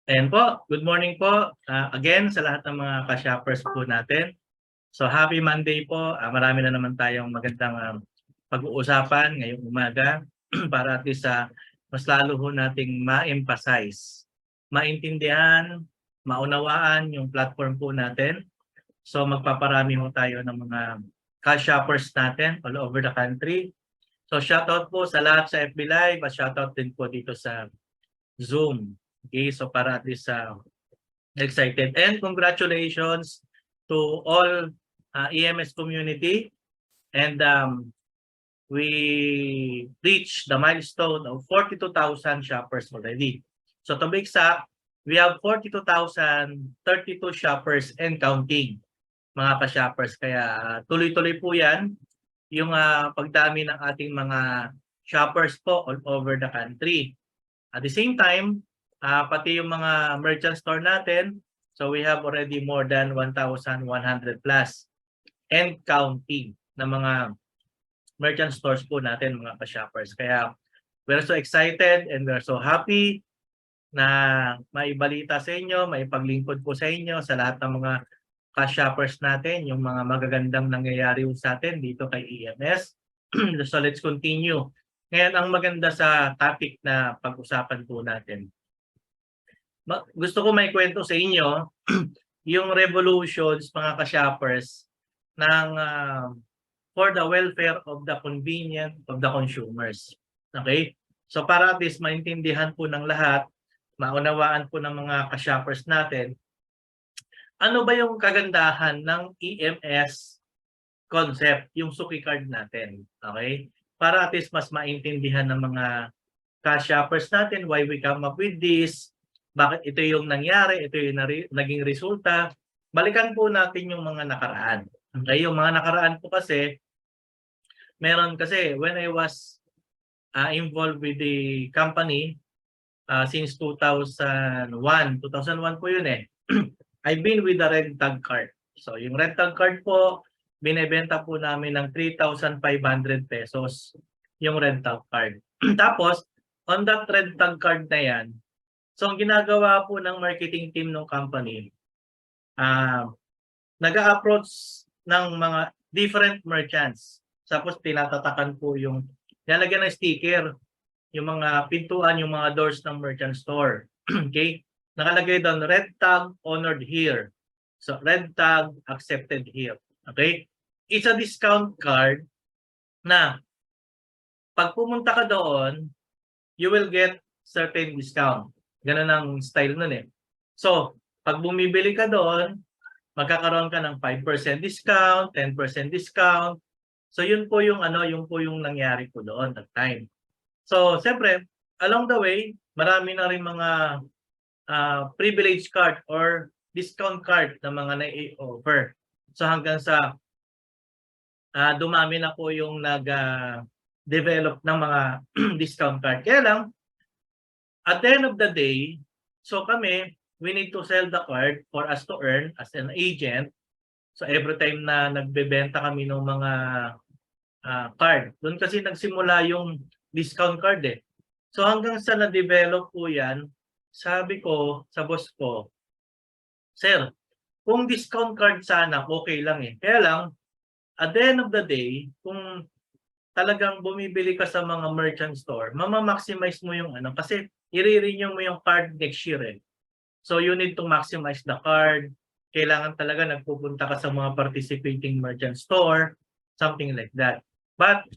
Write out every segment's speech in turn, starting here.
Ayan po, good morning po. Again, sa lahat ng mga ka-shoppers po natin. So happy Monday po. Marami na naman tayong magandang pag-uusapan ngayong umaga para at least mas lalo ho nating ma-emphasize, maintindihan, maunawaan yung platform po natin. So magpaparami ho tayo ng mga ka-shoppers natin all over the country. So shoutout po sa lahat sa FB Live at shoutout din po dito sa Zoom. Okay, so para at least excited. And congratulations to all EMS community. And we reached the milestone of 42,000 shoppers already. So to be exact, we have 42,032 shoppers and counting, mga ka-shoppers. Kaya tuloy-tuloy po yan yung pagdami ng ating mga shoppers po all over the country. At the same time, pati yung mga merchant store natin, so we have already more than 1,100 plus and counting na mga merchant stores po natin, mga ka-shoppers. Kaya we're so excited and we're so happy na maibalita sa inyo, maipaglingkod po sa inyo, sa lahat ng mga ka-shoppers natin, yung mga magagandang nangyayari sa atin dito kay EMS. So let's continue. Ngayon, ang maganda sa topic na pag-usapan po natin. Gusto ko may kwento sa inyo yung revolutions, mga ka-shoppers, ng for the welfare of the convenience of the consumers. Okay? So para at least maintindihan po ng lahat, maunawaan po ng mga ka-shoppers natin, ano ba yung kagandahan ng EMS concept, yung Suki card natin. Okay? Para at least mas maintindihan ng mga ka-shoppers natin why we come up with this, bakit ito yung nangyari, ito yung naging resulta. Balikan po natin yung mga nakaraan. Okay? Yung mga nakaraan po kasi, meron kasi when I was involved with the company since 2001 po yun eh. I've been with the red tag card. So yung red tag card po, binebenta po namin ng 3,500 pesos yung red tag card. Tapos, on that red tag card na yan, so ang ginagawa po ng marketing team ng company, nag-a-approach ng mga different merchants. Tapos tinatatakan po yung, nalagyan ng sticker, yung mga pintuan, yung mga doors ng merchant store. Okay? Nakalagay doon, red tag honored here. So, red tag accepted here. Okay? It's a discount card na pag pumunta ka doon, you will get certain discount. Ganun ang style nun eh. So, pag bumibili ka doon, magkakaroon ka ng 5% discount, 10% discount. So, yun po yung nangyari po doon that time. So, siyempre, along the way, marami na rin mga privilege card or discount card na mga na-offer. So, hanggang sa dumami na po yung nag-develop ng mga discount card. Kaya lang, at the end of the day, so kami, we need to sell the card for us to earn as an agent. So every time na nagbebenta kami ng mga card, doon kasi nagsimula yung discount card eh. So hanggang sa na-develop po yan, sabi ko sa boss ko, Sir, kung discount card sana, okay lang eh. Kaya lang, at the end of the day, kung talagang bumibili ka sa mga merchant store, mama-maximize mo yung kasi i-renew mo yung card next year eh. So you need to maximize the card. Kailangan talaga nagpupunta ka sa mga participating merchant store, something like that. But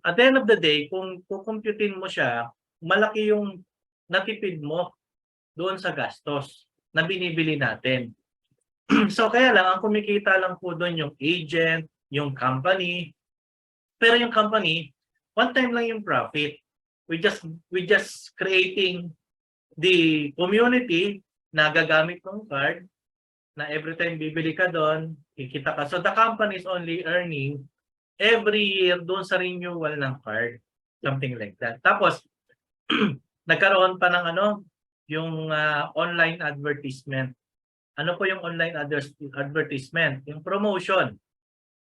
at the end of the day, kung kukumputin mo siya, malaki yung natipid mo doon sa gastos na binibili natin. So kaya lang, ang kumikita lang po doon yung agent, yung company. Pero yung company, one time lang yung profit. We just creating the community na gagamit ng card na every time bibili ka doon, kikita ka. So the company is only earning every year doon sa renewal ng card. Something like that. Tapos, nagkaroon pa ng yung online advertisement. Ano po yung online advertisement? Yung promotion.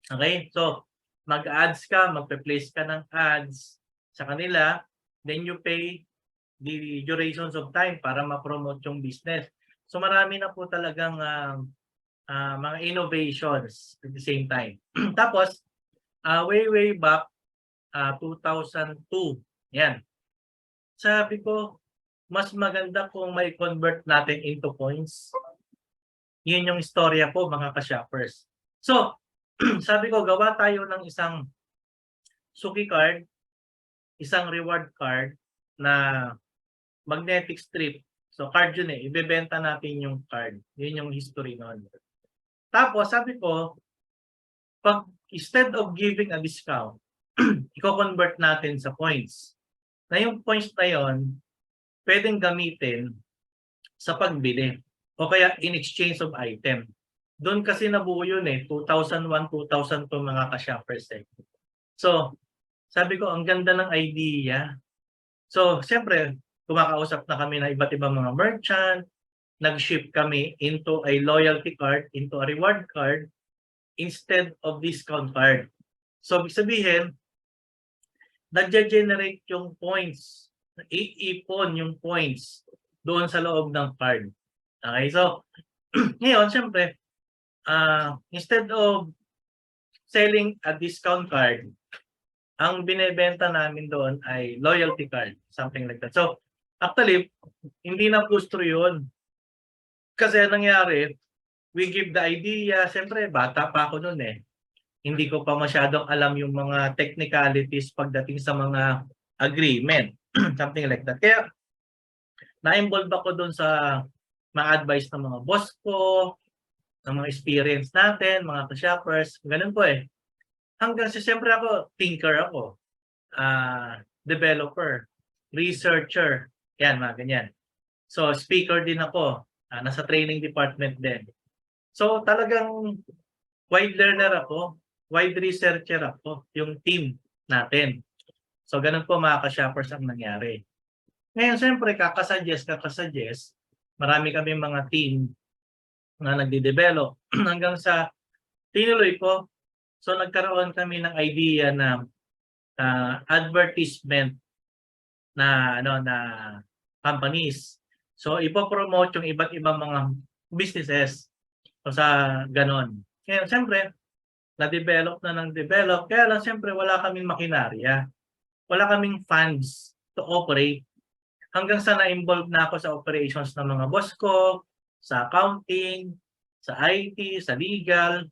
Okay? So, mag-ads ka, magpe-place ka ng ads sa kanila, then you pay the durations of time para ma-promote yung business. So marami na po talagang mga innovations at the same time. Tapos, way back 2002, yan. Sabi ko, mas maganda kung may convert natin into points. Yun yung istorya po mga ka-shoppers. So, sabi ko, gawa tayo ng isang Suki card, isang reward card na magnetic strip. So card yun eh, ibebenta natin yung card. Yun yung history nun. Tapos sabi ko, pag instead of giving a discount, i-convert natin sa points. Na yung points na yon pwedeng gamitin sa pagbili o kaya in exchange of item. Doon kasi nabuo yun eh, 2001, 2002 mga ka-shoppers eh. So, sabi ko, ang ganda ng idea. So, siyempre, kumakausap na kami ng iba't ibang mga merchant, nag-ship kami into a loyalty card, into a reward card, instead of discount card. So, ibig sabihin, nag-generate yung points, iipon yung points doon sa loob ng card. Okay, so, ngayon, siyempre, instead of selling a discount card, ang binebenta namin doon ay loyalty card, something like that. So, actually, hindi na gusto yun. Kasi nangyari, we give the idea, siyempre, bata pa ako noon eh. Hindi ko pa masyadong alam yung mga technicalities pagdating sa mga agreement, something like that. Kaya, na-involve ako doon sa mga advice ng mga boss ko, ng mga experience natin, mga ka-shoppers, ganun po eh. Hanggang sa siyempre ako, thinker ako, developer, researcher, yan, mga ganyan. So, speaker din ako, nasa training department din. So, talagang wide learner ako, wide researcher ako, yung team natin. So, ganun po mga ka-shoppers ang nangyari. Ngayon, siyempre, kakasuggest, marami kami mga team na nagde-develop hanggang sa tinuloy ko. So nagkaroon kami ng idea na advertisement na companies. So ipo-promote yung iba't ibang mga businesses so, sa ganon. Kaya siyempre, na-develop na ng develop. Kaya lang siyempre wala kaming makinarya. Wala kaming funds to operate. Hanggang sa na-involve na ako sa operations ng mga boss ko, sa accounting, sa IT, sa legal,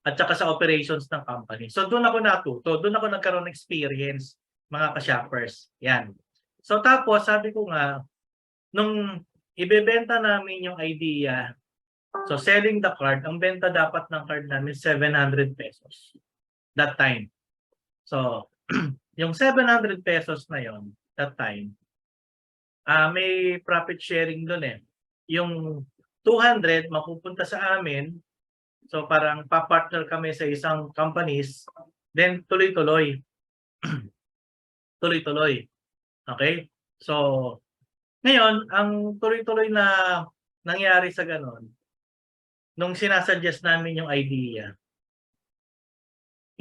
at saka sa operations ng company. So doon ako natuto, doon ako nagkaroon ng experience mga ka-shoppers. Yan. So tapos sabi ko nga, nung ibebenta namin yung idea, so selling the card, ang benta dapat ng card namin 700 pesos that time. So yung 700 pesos na yon that time, may profit sharing doon eh. Yung 200 mapupunta sa amin. So parang pa-partner kami sa isang companies, then tuloy-tuloy. Tuloy-tuloy. Okay? So, ngayon, ang tuloy-tuloy na nangyari sa ganon, nung sinasuggest namin yung idea,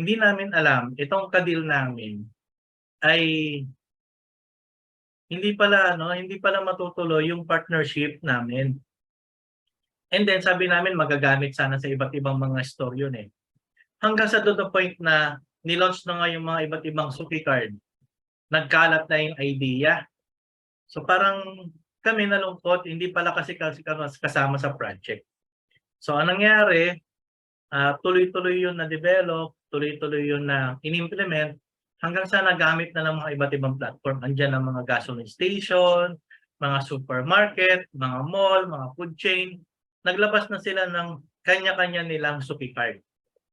hindi namin alam, itong kadil namin ay hindi pala matutuloy yung partnership namin. And then sabi namin magagamit sana sa iba't ibang mga store yun eh. Hanggang sa to the point na nilaunch na nga yung mga iba't ibang Suki card. Nagkalat na yung idea. So parang kami nalungkot, hindi pala kasi kasama sa project. So anong nangyari, tuloy-tuloy yun na-develop, tuloy-tuloy yun na in-implement, hanggang sa nagamit na ng mga iba't ibang platform. Andiyan ang mga gasoline station, mga supermarket, mga mall, mga food chain. Naglabas na sila ng kanya-kanya nilang Suki card.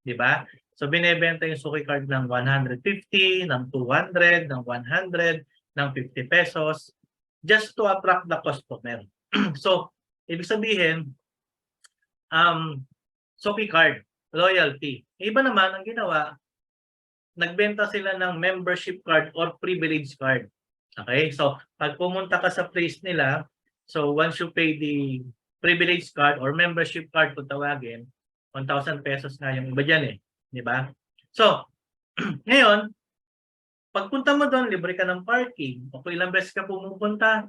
Di ba? So binebenta yung Suki card ng 150, ng 200, ng 100, ng 50 pesos just to attract the customer. So, ibig sabihin, Suki card, loyalty. Iba naman ang ginawa, nagbenta sila ng membership card or privilege card. Okay? So, pag pumunta ka sa place nila, so once you pay the privilege card or membership card kung tawagin, 1,000 pesos na yung iba dyan eh. Di ba? So, ngayon, Pagpunta mo doon, libre ka ng parking. O kung ilang beses ka pumupunta,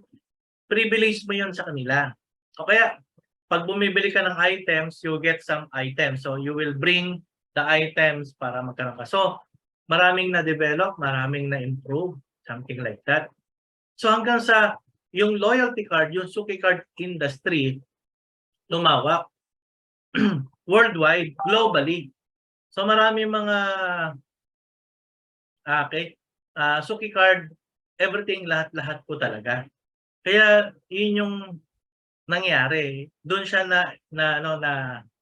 privilege mo yun sa kanila. O kaya, pag bumibili ka ng items, you get some items. So, you will bring the items para magkaroon ka. So, maraming na-develop, maraming na-improve, something like that. So, hanggang sa yung loyalty card, yung Suki card industry, lumawak worldwide, globally. So, marami mga Suki card, everything, lahat-lahat po talaga. Kaya, yun yung nangyari. Doon siya na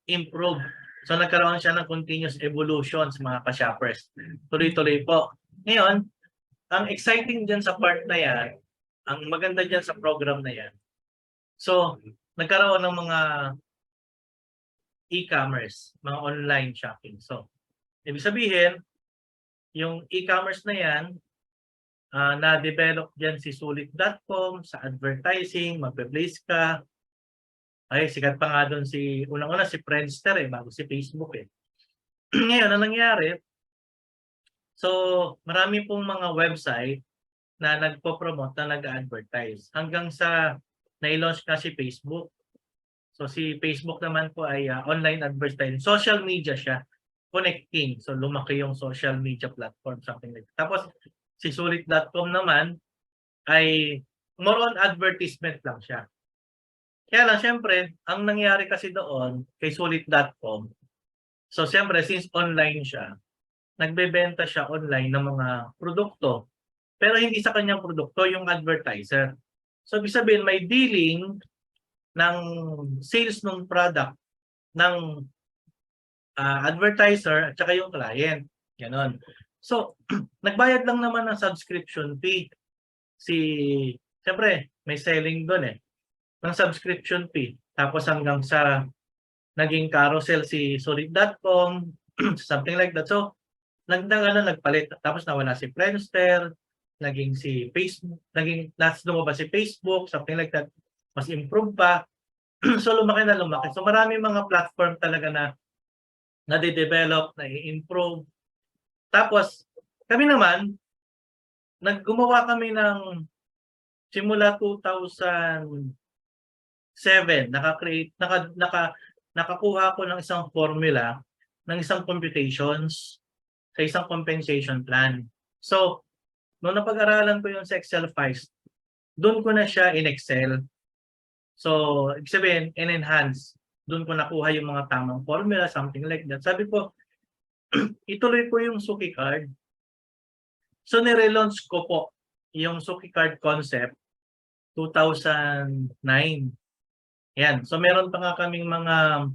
improve. So nagkaroon siya ng continuous evolution sa mga ka-shoppers. Tuloy-tuloy po. Ngayon, ang exciting diyan sa part na yan, ang maganda diyan sa program na yan. So, nagkaroon ng mga e-commerce, mga online shopping. So, ibig sabihin, yung e-commerce na yan, na-develop diyan si Sulit.com sa advertising, magpe-place ka. Ay, sikat pa nga doon unang-una si Friendster bago si Facebook Ngayon, ang nangyari, so marami pong mga website na nagpo-promote, na nag-advertise. Hanggang sa na-launch na si Facebook. So si Facebook naman po ay online advertising. Social media siya, connecting. So lumaki yung social media platform, something like that. Tapos si Sulit.com naman ay more on advertisement lang siya. Kaya lang, syempre, ang nangyari kasi doon kay Sulit.com, so syempre, since online siya, nagbebenta siya online ng mga produkto. Pero hindi sa kanyang produkto, yung advertiser. So, ibig sabihin, may dealing ng sales ng product ng advertiser at saka yung client. Ganon. So, nagbayad lang naman ng subscription fee. Syempre, may selling doon ng subscription fee. Tapos hanggang sa naging carousel si Solid.com, something like that. So, nagpalit. Tapos nawala si Friendster, naging si Facebook, lumabas si Facebook, something like that. Mas improve pa. So, lumaki na lumaki. So, marami mga platform talaga na nade-develop, na-i-improve. Tapos, kami naman, gumawa kami ng simula 2007, nakakuha ko ng isang formula ng isang computations sa isang compensation plan. So, nung napag-aralan ko yung sa Excel files, doon ko na siya in Excel. So, ibig sabihin, in-enhance. Doon ko nakuha yung mga tamang formula, something like that. Sabi ko, ituloy ko yung Suki card. So, nire-launch ko po yung Suki card concept 2009. Yan. So meron pa nga kaming mga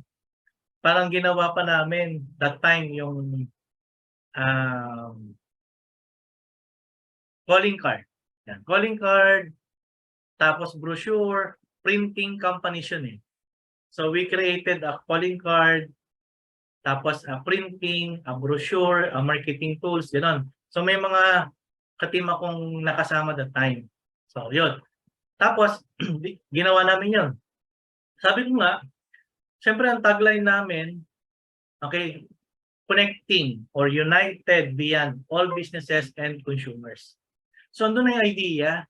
parang ginawa pa namin that time yung calling card. Yan. Calling card, tapos brochure, printing company yun So we created a calling card, tapos a printing, a brochure, a marketing tools, gano'n. So may mga ka-team akong nakasama that time. So yun. Tapos ginawa namin yun. Sabi ko nga, siyempre ang tagline namin, okay, connecting or united beyond all businesses and consumers. So andun na yung idea,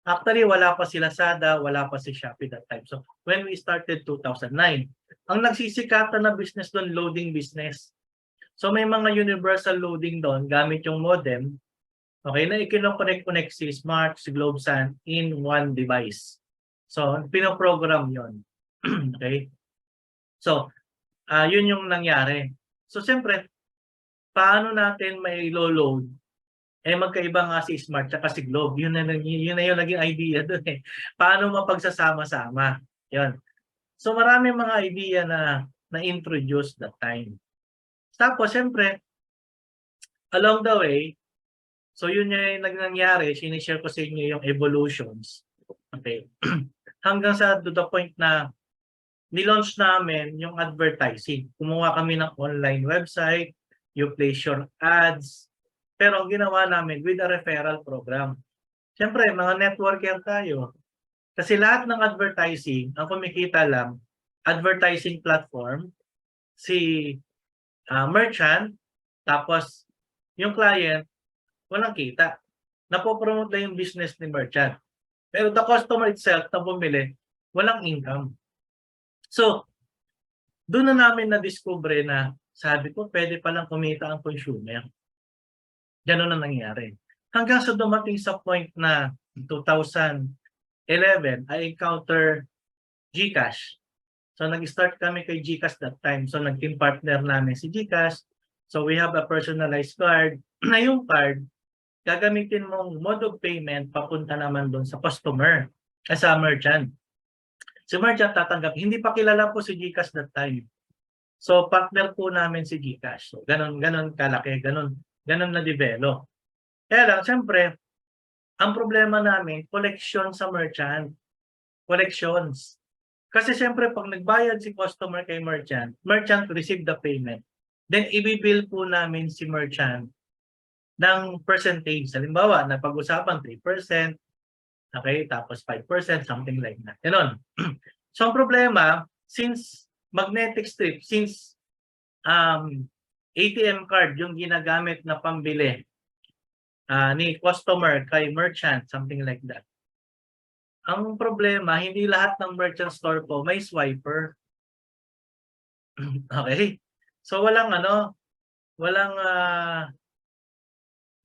Actually, wala pa si Lazada, wala pa si Shopee that time. So when we started 2009, ang nagsisikatan na business doon, loading business. So may mga universal loading doon gamit yung modem, okay, na i-connect si Smart, si GlobeSan in one device. So pinoprogram yon. Okay? So, yun yung nangyari. So, siyempre, paano natin may load? Magkaiba nga si Smart at si Globe. Yun na yung naging idea doon Paano mapagsasama-sama? Yun. So, marami mga idea na-introduce that time. Tapos, siyempre, along the way, so yun yung nangyari, sinishare ko sa inyo yung evolutions. Okay. Hanggang sa to the point na nilaunch namin yung advertising. Kumuha kami ng online website, you place your ads, pero ang ginawa namin with a referral program. Siyempre, mga networker tayo. Kasi lahat ng advertising, ang kumikita lang, advertising platform, si merchant, tapos yung client, walang kita. Napopromote lang yung business ni merchant. Pero the customer itself na bumili, walang income. So, doon na namin na-discover na sabi ko, pwede palang kumita ang consumer. Ganun na nangyari. Hanggang sa dumating sa point na 2011, I encounter GCash. So nag-start kami kay GCash that time. So nag-team partner namin si GCash. So we have a personalized card. Na yung card, gagamitin mong mode of payment papunta naman doon sa customer, sa merchant. Si merchant tatanggap. Hindi pa kilala po si GCash that time. So partner po namin si GCash. So ganun kalaki, ganun na-develop. Kaya lang, siyempre, ang problema namin, collection sa merchant. Collections. Kasi siyempre, pag nagbayad si customer kay merchant, merchant receive the payment. Then, ibibill po namin si merchant ng percentage. Halimbawa, napag-usapan 3%, okay, tapos 5%, something like that. Ganon. So, ang problema, since magnetic strip, since ATM card yung ginagamit na pambili ni customer kay merchant, something like that. Ang problema, hindi lahat ng merchant store po may swiper. Okay? So walang walang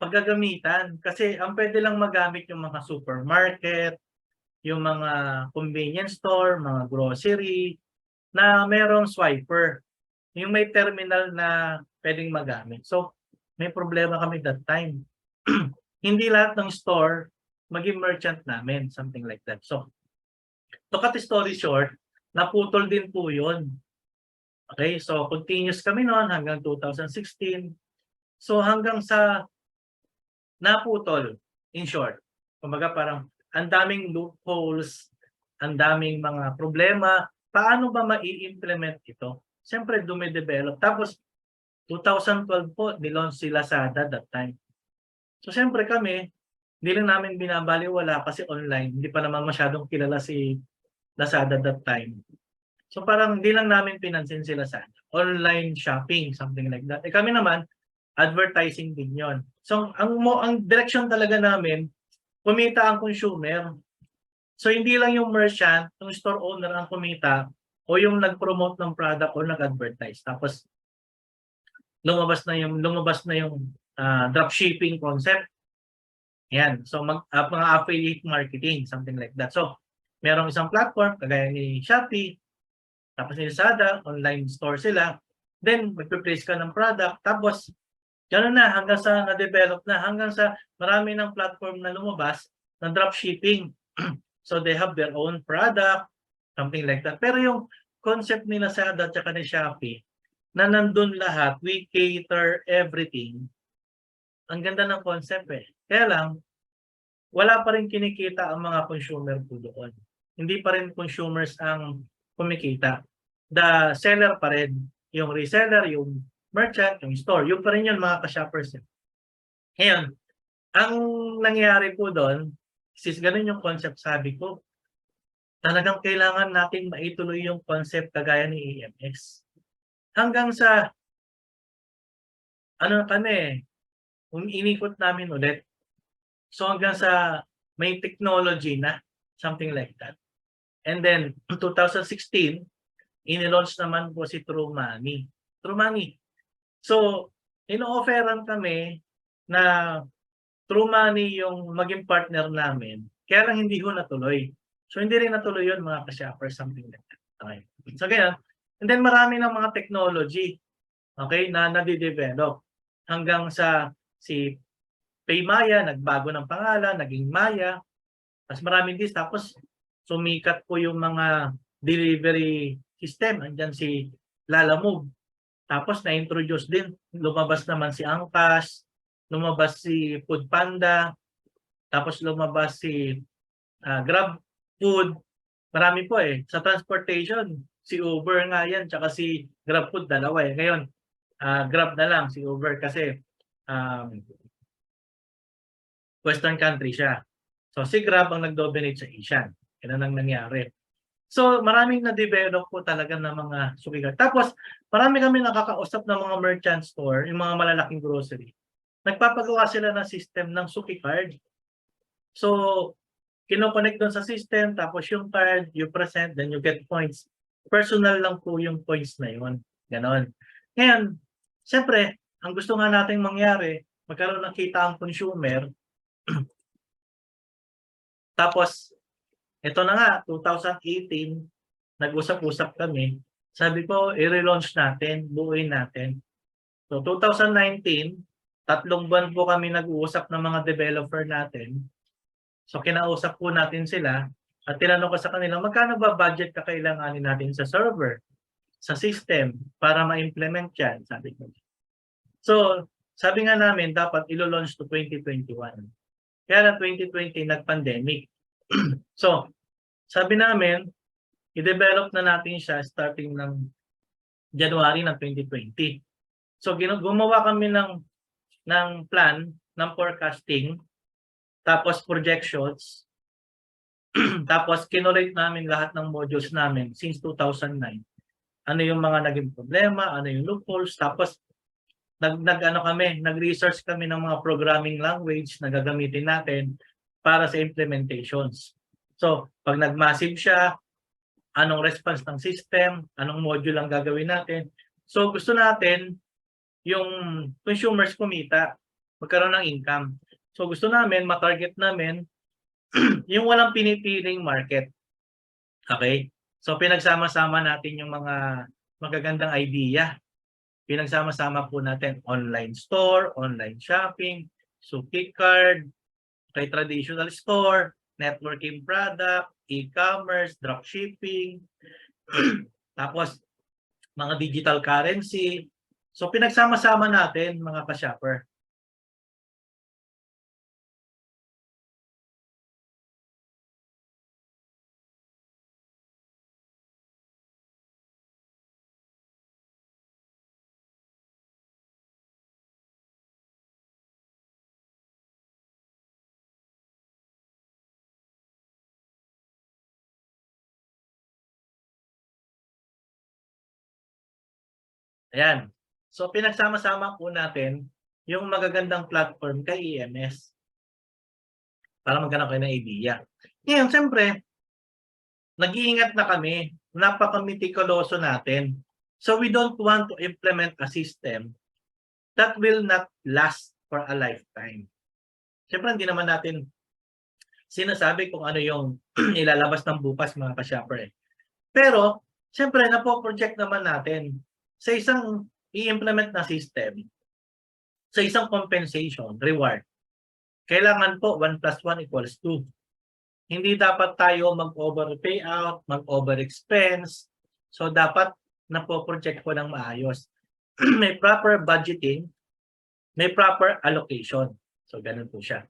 paggagamitan kasi ang pwede lang magamit yung mga supermarket, yung mga convenience store, mga grocery na merong swiper. Yung may terminal na pwedeng magamit. So may problema kami that time. Hindi lahat ng store maging merchant namin, something like that. So, to cut the story short, naputol din po yun. Okay, so continuous kami noon hanggang 2016. So hanggang sa naputol, in short. Kumbaga parang ang daming loopholes, ang daming mga problema. Paano ba mai-implement ito? Siyempre, dumidevelop. Tapos, 2012 po, nilaunch si Lazada that time. So siyempre kami, hindi lang namin binabaliwala kasi online. Hindi pa naman masyadong kilala si Lazada that time. So parang hindi lang namin pinansin si Lazada. Online shopping, something like that. Eh kami naman, advertising din yon. So ang direction talaga namin, kumita ang consumer. So hindi lang yung merchant, yung store owner ang kumita o yung nag-promote ng product o nag-advertise. Tapos lumabas na yung dropshipping concept. Yan. So mga affiliate marketing, something like that. So merong isang platform kagaya ni Shopee, tapos ni Lazada, online store sila. Then magpe-place ka ng product, tapos gano'n na hanggang sa na-develop na, hanggang sa marami ng platform na lumabas ng dropshipping. So they have their own product, something like that. Pero yung concept ni Lazada at saka ni Shopee, na nandun lahat, we cater everything. Ang ganda ng concept eh. Kaya lang, wala pa rin kinikita ang mga consumer po doon. Hindi pa rin consumers ang kumikita. The seller pa rin. Yung reseller, yung merchant, yung store. Yung pa rin yun mga ka-shoppers. Ngayon, ang nangyari po doon, since ganun yung concept, sabi ko, talagang kailangan natin maituloy yung concept kagaya ni EMS. Hanggang sa, inikot namin ulit. So hanggang sa may technology na, something like that. And then, 2016, inilaunch naman po si True Money. True Money. So, ino-offeran kami na True Money yung maging partner namin. Kaya lang hindi ho natuloy. So, hindi rin natuloy yun mga ka-shoppers, something like that. Okay. So, kaya, and then marami ng mga technology, okay, na nadidevelop. Hanggang sa si Paymaya, nagbago ng pangalan, naging Maya. Mas maraming dis. Tapos, sumikat po yung mga delivery system. Andyan si Lalamove. Tapos, na-introduce din. Lumabas naman si Angkas. Lumabas si Foodpanda. Tapos, lumabas si Grab Food. Marami po eh. Sa transportation, si Uber nga yan. Tsaka si Grab Food, dalawa eh. Ngayon, Grab na lang si Uber kasi Western country siya. So si Grab ang nag-dominate sa Asian. Yan ang nangyari. So maraming na-develop po talaga ng mga sukikat. Tapos marami kami nakakausap ng mga merchant store, yung mga malalaking grocery, nagpapagawa sila ng system ng Suki card. So, kino-connect doon sa system, tapos yung card, you present, then you get points. Personal lang po yung points na yun. Ganon. Ngayon, siyempre, ang gusto nga nating mangyari, magkaroon ng kita ang consumer. Tapos, ito na nga, 2018, nag-usap-usap kami. Sabi ko, i-relaunch natin, buuin natin. So, 2019, 3 buwan po kami nag-uusap ng mga developer natin. So, kinausap po natin sila at tinanong ko sa kanila, magkano ba budget kakailanganin natin sa server, sa system, para ma-implement yan, sabi ko. So, sabi nga namin, dapat ilo-launch to 2021. Kaya na 2020, nag-pandemic. So, sabi namin, i-develop na natin siya starting ng January ng 2020. So, gumawa kami ng plan, ng forecasting, tapos projections, tapos kinorate namin lahat ng modules namin since 2009. Ano yung mga naging problema, ano yung loopholes, tapos nag-research kami ng mga programming language na gagamitin natin para sa implementations. So, pag nag-massive siya, anong response ng system, anong module ang gagawin natin. So, gusto natin yung consumers kumita, magkaroon ng income. So, gusto namin, matarget namin yung walang pinipiling market. Okay? So, pinagsama-sama natin yung mga magagandang idea. Pinagsama-sama po natin online store, online shopping, Suki card, kay traditional store, networking product, e-commerce, dropshipping, tapos mga digital currency. So, pinagsama-sama natin mga ka-shopper. Ayan. So, pinagsama-sama po natin yung magagandang platform kay EMS para magkaroon kayo ng idea. Ngayon, siyempre, nag-iingat na kami. Napaka-meticuloso natin. So, we don't want to implement a system that will not last for a lifetime. Siyempre, hindi naman natin sinasabi kung ano yung ilalabas ng bukas mga ka-shopper. Pero, siyempre, napo-project naman natin sa isang i-implement na system, sa isang compensation, reward. Kailangan po 1 + 1 = 2. Hindi dapat tayo mag-over-payout, mag-over-expense. So, dapat napo-project ko ng maayos. May proper budgeting, may proper allocation. So, ganun po siya.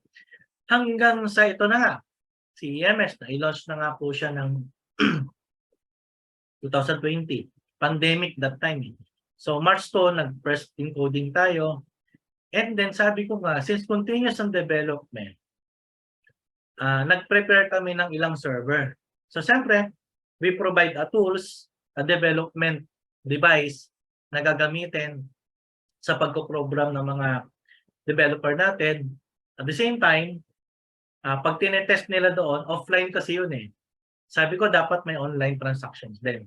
Hanggang sa ito na nga, si EMS, na-launch na nga po siya ng 2020. Pandemic that time. So, March 2, nag-first encoding tayo. And then, sabi ko nga, since continuous ang development, nag-prepare kami ng ilang server. So, siyempre, we provide a tools, a development device na gagamitin sa pagko-program ng mga developer natin. At the same time, pag tinetest nila doon, offline kasi yun eh. Sabi ko, dapat may online transactions din.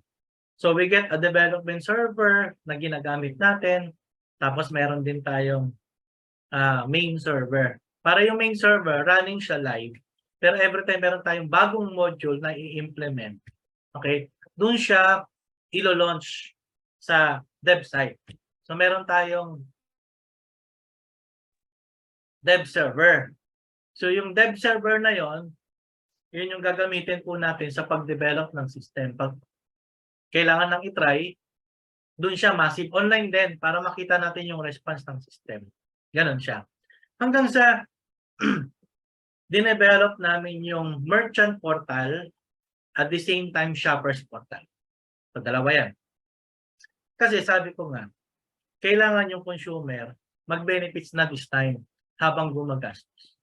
So, we get a development server na ginagamit natin. Tapos, meron din tayong main server. Para yung main server, running siya live. Pero every time meron tayong bagong module na i-implement, okay, doon siya ilo-launch sa dev site. So, meron tayong dev server. So, yung dev server na yon, yun yung gagamitin po natin sa pag-develop ng system. Pag kailangan nang i-try, doon siya massive online din para makita natin yung response ng system. Ganon siya. Hanggang sa dinevelop namin yung merchant portal at the same time shoppers portal. So, dalawa yan. Kasi sabi ko nga, kailangan yung consumer mag-benefits na this time habang gumagastos.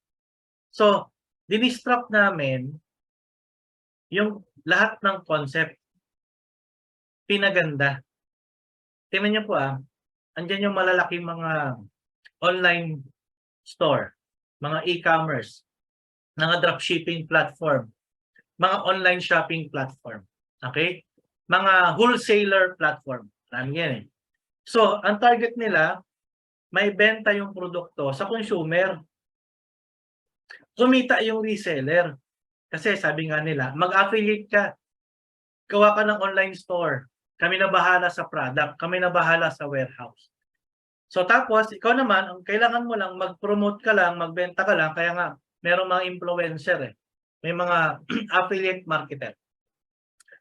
So, dinistruct namin yung lahat ng concept. Pinaganda. Tingnan niyo po andyan yung malalaking mga online store, mga e-commerce, mga dropshipping platform, mga online shopping platform. Okay? Mga wholesaler platform. Marami yan eh. So, ang target nila, may benta yung produkto sa consumer. Kumita yung reseller. Kasi sabi nga nila, mag-affiliate ka. Gawa ka ng online store. Kami na bahala sa product. Kami na bahala sa warehouse. So tapos, ikaw naman, ang kailangan mo lang, mag-promote ka lang, magbenta ka lang. Kaya nga, merong mga influencer eh. May mga affiliate marketer.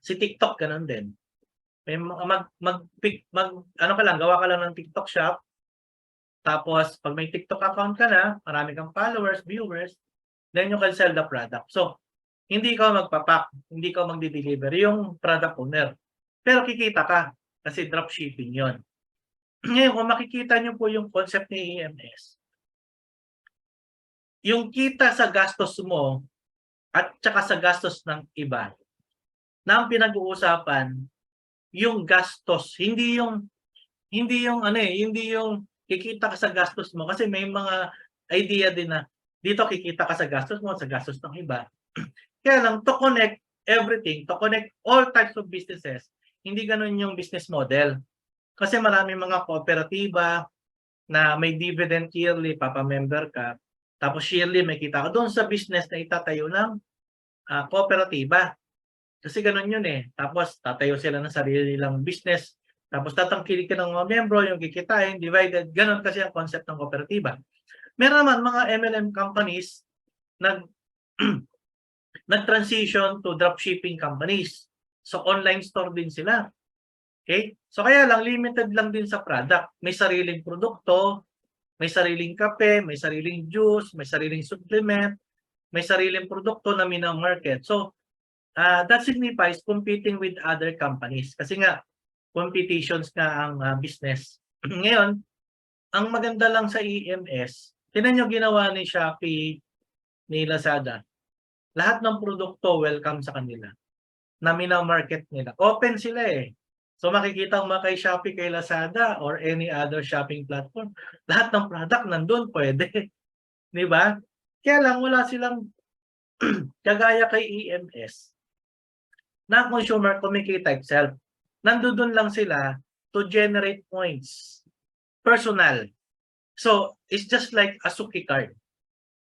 Si TikTok, ganun din. May ano ka lang, gawa ka lang ng TikTok shop. Tapos, pag may TikTok account ka na, marami kang followers, viewers, then you can sell the product. So, hindi ka magpapak, hindi ka magdi-deliver, yung product owner. Pero kikita ka, kasi dropshipping yon. Ngayon, kung makikita nyo po yung concept ni EMS, yung kita sa gastos mo at saka sa gastos ng iba, na ang pinag-uusapan, yung gastos, hindi yung hindi yung kikita ka sa gastos mo kasi may mga idea din na dito kikita ka sa gastos mo, sa gastos ng iba. Kaya lang, to connect everything, to connect all types of businesses, hindi ganun yung business model. Kasi marami mga kooperatiba na may dividend yearly, papamember ka, tapos yearly may kita ka doon sa business na itatayo ng kooperatiba. Kasi ganun yun eh. Tapos tatayo sila ng sarili nilang business, tapos tatangkilik ka ng mga membro, yung kikitain, divided. Ganun kasi ang concept ng kooperatiba. Meron naman mga MLM companies nag-transition to dropshipping companies. So online store din sila. Okay? So kaya lang, limited lang din sa product. May sariling produkto, may sariling kape, may sariling juice, may sariling supplement, may sariling produkto na minamarket. So that signifies competing with other companies. Kasi nga, competitions nga ang business. Ngayon, ang maganda lang sa EMS, tinan nyo ginawa ni Shopee, ni Lazada. Lahat ng produkto welcome sa kanila. Na minamarket nila. Open sila eh. So makikita mo kay Shopee, kay Lazada, or any other shopping platform, lahat ng product nandun pwede. Di ba? Kaya lang wala silang kagaya kay EMS na consumer kumikita itself. Nandun lang sila to generate points. Personal. So, it's just like a Suki card.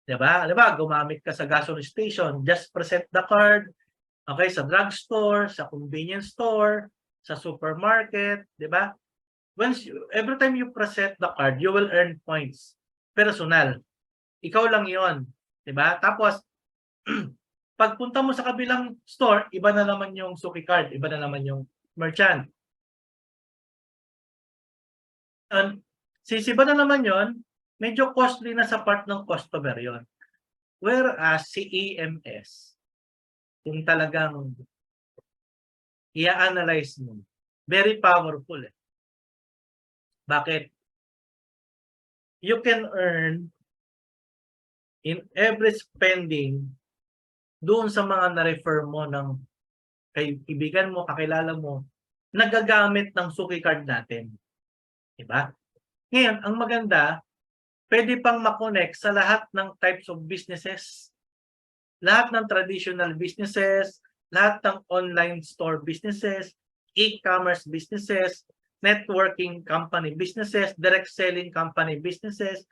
Diba? Diba? Gumamit ka sa gasoline station, just present the card, okay, sa drugstore, sa convenience store, sa supermarket, diba? Every time you present the card, you will earn points. Personal. Ikaw lang yon, diba? Tapos, pagpunta mo sa kabilang store, iba na naman yung Suki card, iba na naman yung merchant. Sisiba na naman yon, medyo costly na sa part ng customer yon. Whereas si EMS, kung talagang i-analyze mo, very powerful eh. Bakit? You can earn in every spending doon sa mga na-refer mo ng kaibigan mo, kakilala mo, nagagamit ng Suki card natin. Diba? Ngayon, ang maganda, pwede pang makonect sa lahat ng types of businesses, lahat ng traditional businesses, lahat ng online store businesses, e-commerce businesses, networking company businesses, direct selling company businesses,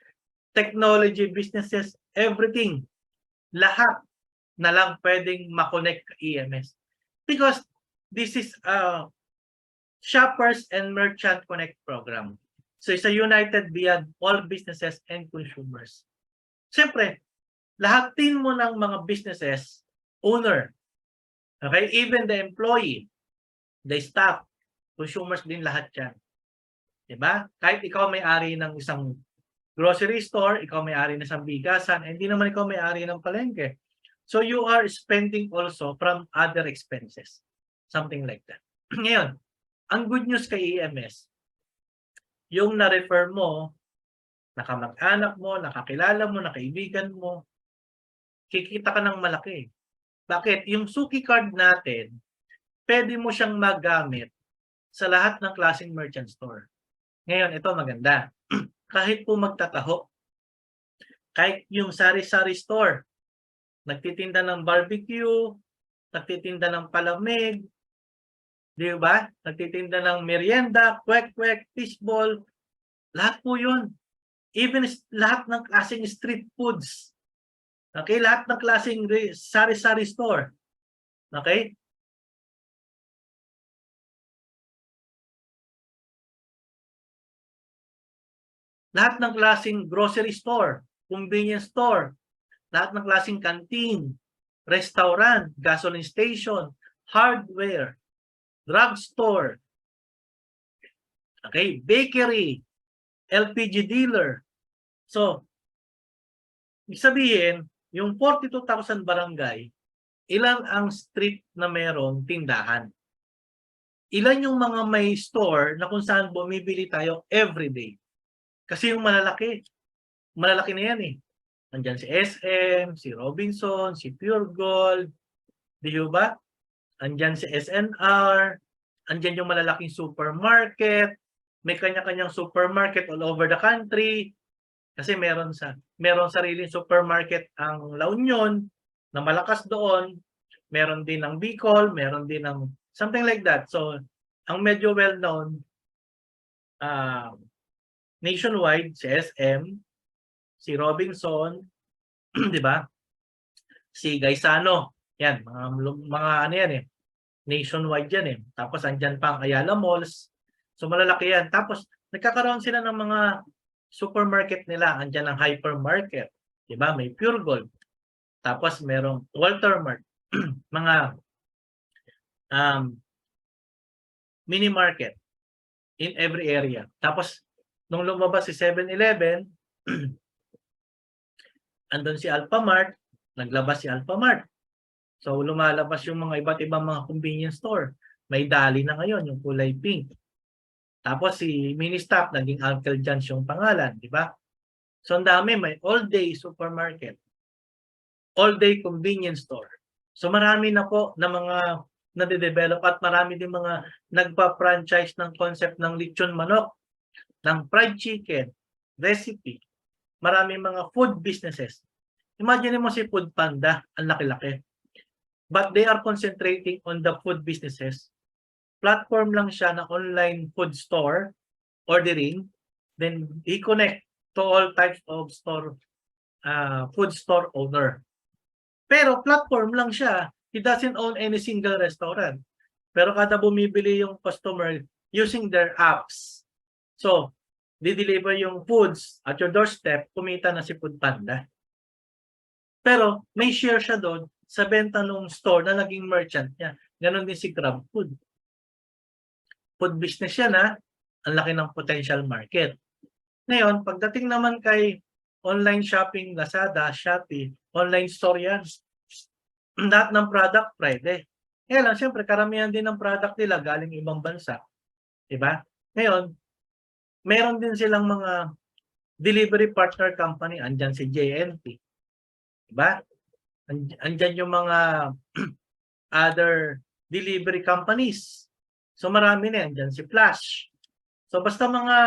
technology businesses, everything. Lahat na lang pwedeng makonect ka EMS. Because this is a Shoppers and Merchant Connect program. So it's a united beyond all businesses and consumers. Siyempre, lahatin mo ng mga businesses, owner, okay, even the employee, the staff, consumers din lahat yan. Diba? Kahit ikaw may-ari ng isang grocery store, ikaw may-ari ng isang bigasan, hindi naman ikaw may-ari ng palengke. So you are spending also from other expenses. Something like that. Ngayon, ang good news kay EMS, yung na-refer mo, nakamag-anak mo, nakakilala mo, nakaibigan mo, kikita ka ng malaki. Bakit? Yung Suki card natin, pwede mo siyang magamit sa lahat ng klaseng merchant store. Ngayon, ito maganda. Kahit po magtataho, Kahit yung sari-sari store, nagtitinda ng barbecue, nagtitinda ng palamig, di ba? Nagtitinda ng merienda, kwek-kwek, fishball, lahat po yun. Even lahat ng klaseng street foods. Okay? Lahat ng klaseng sari-sari store. Okay? Lahat ng klaseng grocery store, convenience store, lahat ng klaseng canteen, restaurant, gasoline station, hardware, drugstore, okay, bakery, LPG dealer. So, ibig sabihin, yung 42,000 barangay, ilan ang street na merong tindahan? Ilan yung mga may store na kung saan bumibili tayo everyday? Kasi yung malalaki na yan eh. Andyan si SM, si Robinson, si Pure Gold, di ba? Andyan si SNR, andyan yung malalaking supermarket, may kanya-kanyang supermarket all over the country. Kasi meron sariling supermarket ang La Union na malakas doon, meron din ng Bicol, meron din ng something like that. So, ang medyo well-known nationwide, si SM, si Robinson, di ba? Si Gaisano. Yan, mga ano yan eh. Nationwide yan eh. Tapos andyan pa ang Ayala Malls. So malalaki yan. Tapos nagkakaroon sila ng mga supermarket nila. Andyan ang hypermarket. Di ba? May Pure Gold. Tapos merong Walter Mart. Mga mini market in every area. Tapos nung lumabas si 7-Eleven, andun si Alphamart, naglabas si Alphamart. So lumalabas yung mga iba't ibang mga convenience store. May Dali na ngayon, yung kulay pink. Tapos si Ministop, naging Uncle John's yung pangalan, di ba? So ang dami, may all-day supermarket, all-day convenience store. So marami na po na mga nade-develop at marami din mga nagpa-franchise ng concept ng lechon manok, ng fried chicken, recipe. Marami mga food businesses. Imagine mo si Food Panda, ang laki-laki. But they are concentrating on the food businesses. Platform lang siya na online food store, ordering, then i-connect to all types of store, food store owner. Pero platform lang siya. He doesn't own any single restaurant. Pero kada bumibili yung customer using their apps. So, di-deliver yung foods at your doorstep, kumita na si Food Panda. Pero may share siya doon sa benta ng store na naging merchant niya. Ganon din si GrabFood. Food business yan ha. Ang laki ng potential market. Ngayon, pagdating naman kay online shopping, Lazada, Shopee, online store yan. Lahat ng product, pwede. Kaya lang, siyempre, karamihan din ng product nila galing ibang bansa. Diba? Ngayon, meron din silang mga delivery partner company. Andyan si JNT. Diba? Andyan yung mga other delivery companies. So marami na. Andyan si Flash. So basta mga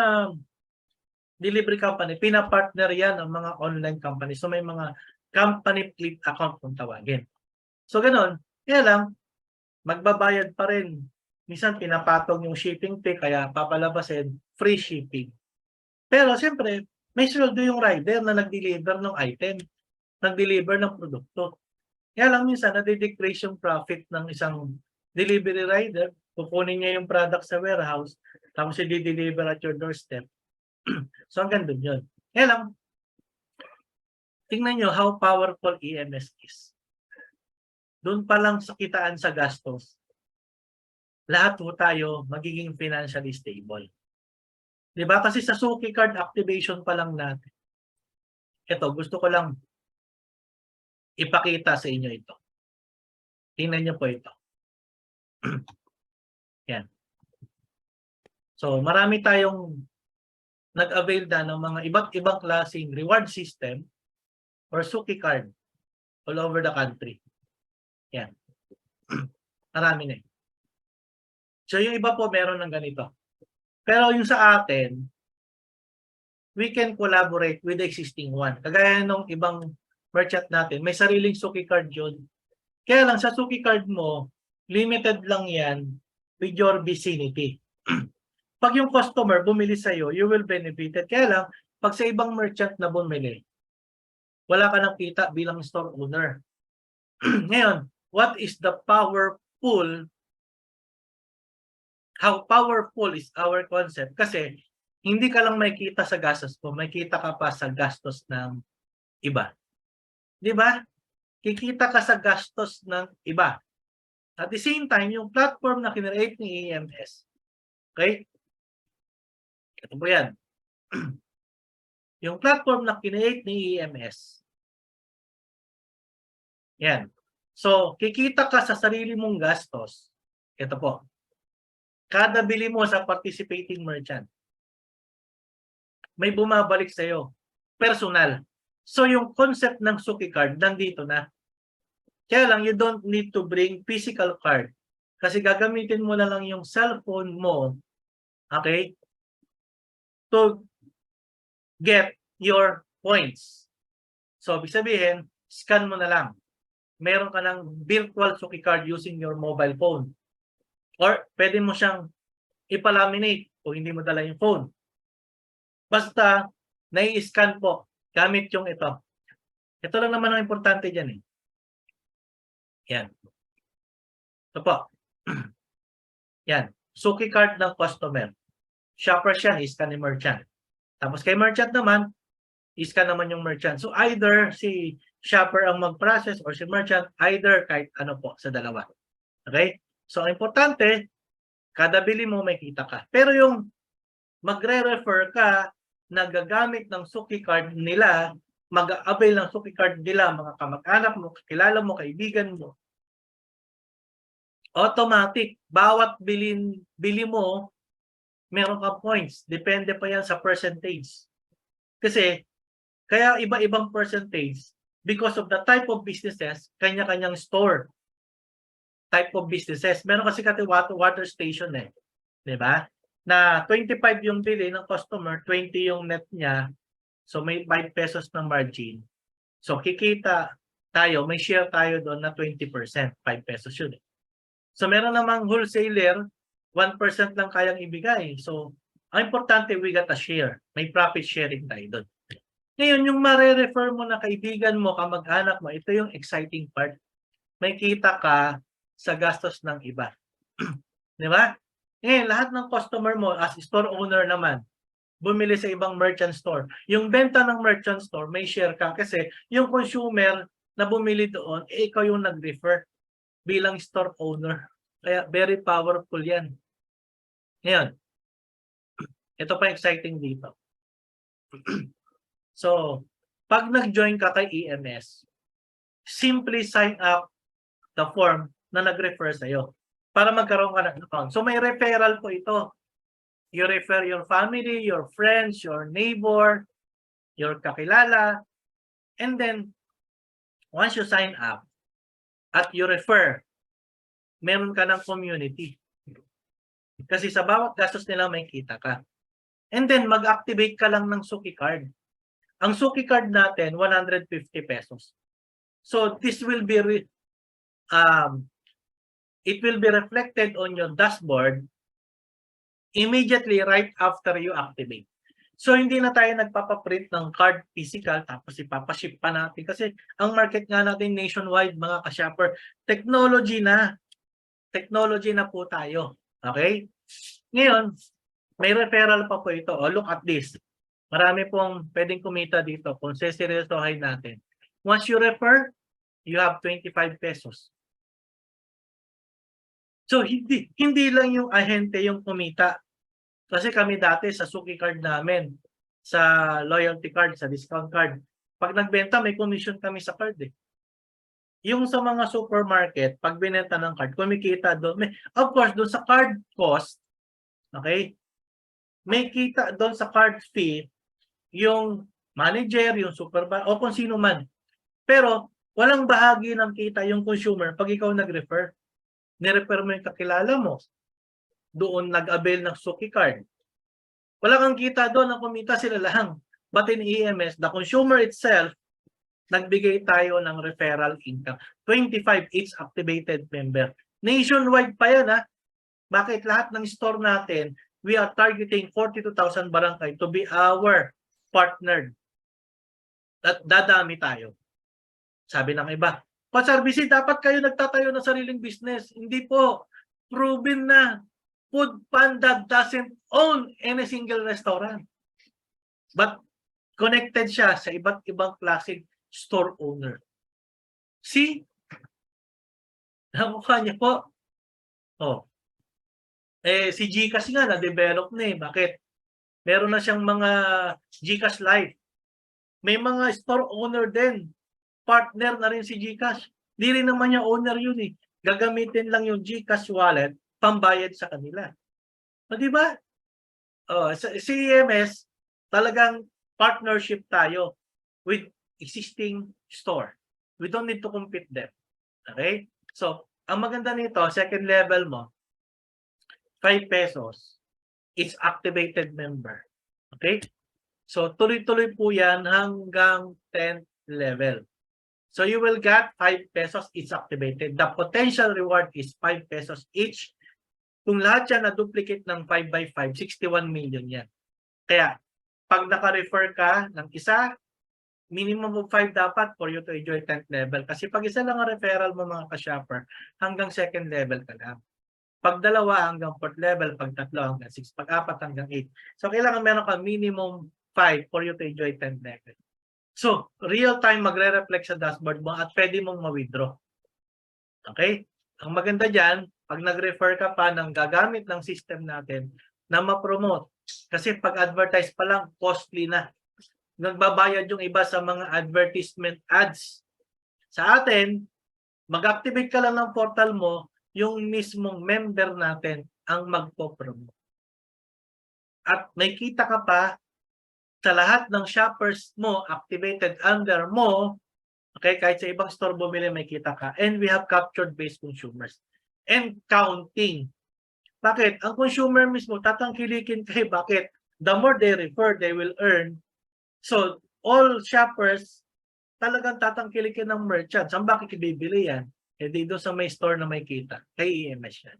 delivery company, pinapartner yan ang mga online company. So may mga company fleet account kung tawagin. So ganun. Kaya lang, magbabayad pa rin. Minsan pinapatong yung shipping fee kaya papalabasin free shipping. Pero siyempre, may sweldo yung rider na nag-deliver ng item, nag-deliver ng produkto. Kaya lang minsan nade-decrease yung profit ng isang delivery rider, kukunin niya yung product sa warehouse, tapos i-deliver at your doorstep. So hanggang doon yun. Kaya lang, tingnan nyo how powerful EMS is. Doon pa lang sa kitaan sa gastos, lahat po tayo magiging financially stable. Diba? Kasi sa Suki card activation pa lang natin. Ito, gusto ko lang ipakita sa inyo ito. Tingnan nyo po ito. Yan. So, marami tayong nag-avail na ng mga iba't ibang klaseng reward system or Suki card all over the country. Yan. Marami na. So, yung iba po meron ng ganito. Pero yung sa atin, we can collaborate with the existing one. Kagaya nung ibang merchant natin, may sariling Suki card yun. Kaya lang sa Suki card mo, limited lang yan with your vicinity. Pag yung customer bumili sa'yo, you will benefit. Kaya lang, pag sa ibang merchant na bumili, wala ka nang kita bilang store owner. Ngayon, what is the powerful, how powerful is our concept? Kasi, hindi ka lang may kita sa gastos mo, may kita ka pa sa gastos ng iba. Di ba? Kikita ka sa gastos ng iba. At the same time, yung platform na kinreate ni EMS, okay? Ito po yan. Yung platform na kinreate ni EMS, yan. So, kikita ka sa sarili mong gastos. Ito po. Kada bili mo sa participating merchant, may bumabalik sa'yo. Personal. So, yung concept ng Suki card, nandito na. Kaya lang, you don't need to bring physical card. Kasi gagamitin mo na lang yung cellphone mo, okay, to get your points. So, ibig sabihin, scan mo na lang. Meron ka ng virtual Suki card using your mobile phone. Or, pwede mo siyang ipalaminate kung hindi mo dala yung phone. Basta, nai-scan po gamit yung ito. Ito lang naman ang importante dyan eh. Yan. Ito po. Yan. Suki card ng customer. Shopper siya, i-scan ni merchant. Tapos kay merchant naman, i-scan naman yung merchant. So either si shopper ang mag-process or si merchant, either kahit ano po sa dalawa. Okay? So ang importante, kada bili mo may kita ka. Pero yung magre-refer ka na gagamit ng Suki card nila, mag-avail ng Suki card nila, mga kamag-anak mo, kakilala mo, kaibigan mo, automatic, bawat bili mo, meron ka points. Depende pa yan sa percentage. Kasi, kaya iba-ibang percentage because of the type of businesses, kanya-kanyang store. Type of businesses. Meron kasi water station eh. Diba? Na 25 yung bili ng customer, 20 yung net niya. So, may 5 pesos ng margin. So, kikita tayo, may share tayo doon na 20%. 5 pesos yun. So, meron namang wholesaler, 1% lang kayang ibigay. So, ang importante, we got a share. May profit sharing tayo doon. Ngayon, yung mare-refer mo na kaibigan mo, kamag-anak mo, ito yung exciting part. May kita ka sa gastos ng iba. Di ba? Ngayon, lahat ng customer mo, as store owner naman, bumili sa ibang merchant store. Yung benta ng merchant store, may share ka kasi yung consumer na bumili doon, ikaw yung nag-refer bilang store owner. Kaya very powerful yan. Ngayon, ito pa exciting dito. So, pag nag-join ka kay EMS, simply sign up the form na nag-refer sa'yo para magkaroon ka ng account. So, may referral po ito. You refer your family, your friends, your neighbor, your kakilala, and then, once you sign up at you refer, meron ka ng community. Kasi sa bawat gastos nila may kita ka. And then, mag-activate ka lang ng Suki card. Ang Suki card natin, 150 pesos. So, this will be, it will be reflected on your dashboard immediately right after you activate. So, hindi na tayo nagpapaprint ng card physical tapos ipapaship pa natin. Kasi ang market nga natin nationwide, mga ka-shopper, technology na. Technology na po tayo. Okay? Ngayon, may referral pa po ito. Oh, look at this. Marami pong pwedeng kumita dito kung seseryosohin natin. Once you refer, you have 25 pesos. So, hindi lang yung ahente yung kumita. Kasi kami dati sa Suki card namin, sa loyalty card, sa discount card, pag nagbenta, may commission kami sa card eh. Yung sa mga supermarket, pag binenta ng card, kumikita doon. Of course, doon sa card cost, okay, may kita doon sa card fee, yung manager, yung supervisor, o kung sino man. Pero, walang bahagi ng kita yung consumer pag ikaw nag-refer. Ni-refer mo yung kakilala mo. Doon nag-avail ng Suki card. Wala kang kita doon, ang kumita sila lang. But in EMS, the consumer itself, nagbigay tayo ng referral income. 25 each activated member. Nationwide pa yan, ha? Bakit lahat ng store natin, we are targeting 42,000 barangay to be our partner. At dadami tayo. Sabi ng iba, Sir BC, dapat kayo nagtatayo ng sariling business. Hindi po. Proven na. Food Panda doesn't own any single restaurant. But connected siya sa iba't ibang klaseng store owner. See? Namukha niya po. Oh. Si GCash nga na-develop na eh. Bakit? Meron na siyang mga GCash Live. May mga store owner din. Partner na rin si GCash. Di rin naman niya owner yun eh. Gagamitin lang yung GCash wallet pambayad sa kanila. O di ba? Sa EMS, talagang partnership tayo with existing store. We don't need to compete them. Okay? So, ang maganda nito, second level mo, 5 pesos is activated member. Okay? So, tuloy-tuloy po yan hanggang 10th level. So, you will get 5 pesos each activated. The potential reward is 5 pesos each. Kung lahat yan na-duplicate ng 5 by 5, 61 million yan. Kaya, pag naka-refer ka ng isa, minimum of 5 dapat for you to enjoy 10th level. Kasi pag isa lang ang referral mo mga ka-shopper, hanggang 2nd level ka lang. Pag dalawa hanggang 4th level, pag tatlo hanggang 6, pag 4 hanggang 8. So, kailangan meron ka minimum 5 for you to enjoy 10th level. So, real time magre-reflect sa dashboard mo at pwede mong ma-withdraw. Okay? Ang maganda dyan, pag nag-refer ka pa ng gagamit ng system natin na ma-promote. Kasi pag advertise pa lang, costly na. Nagbabayad yung iba sa mga advertisement ads. Sa atin, mag-activate ka lang ng portal mo, yung mismong member natin ang magpo-promote. At may kita ka pa sa lahat ng shoppers mo activated under mo, okay, kahit sa ibang store bumili may kita ka. And we have captured base consumers. And counting. Bakit? Ang consumer mismo, tatangkilikin kayo. Bakit? The more they refer, they will earn. So, all shoppers, talagang tatangkilikin ng merchant. Saan bakit ibibili yan? Eh, dito sa may store na may kita. Kay EMS yan.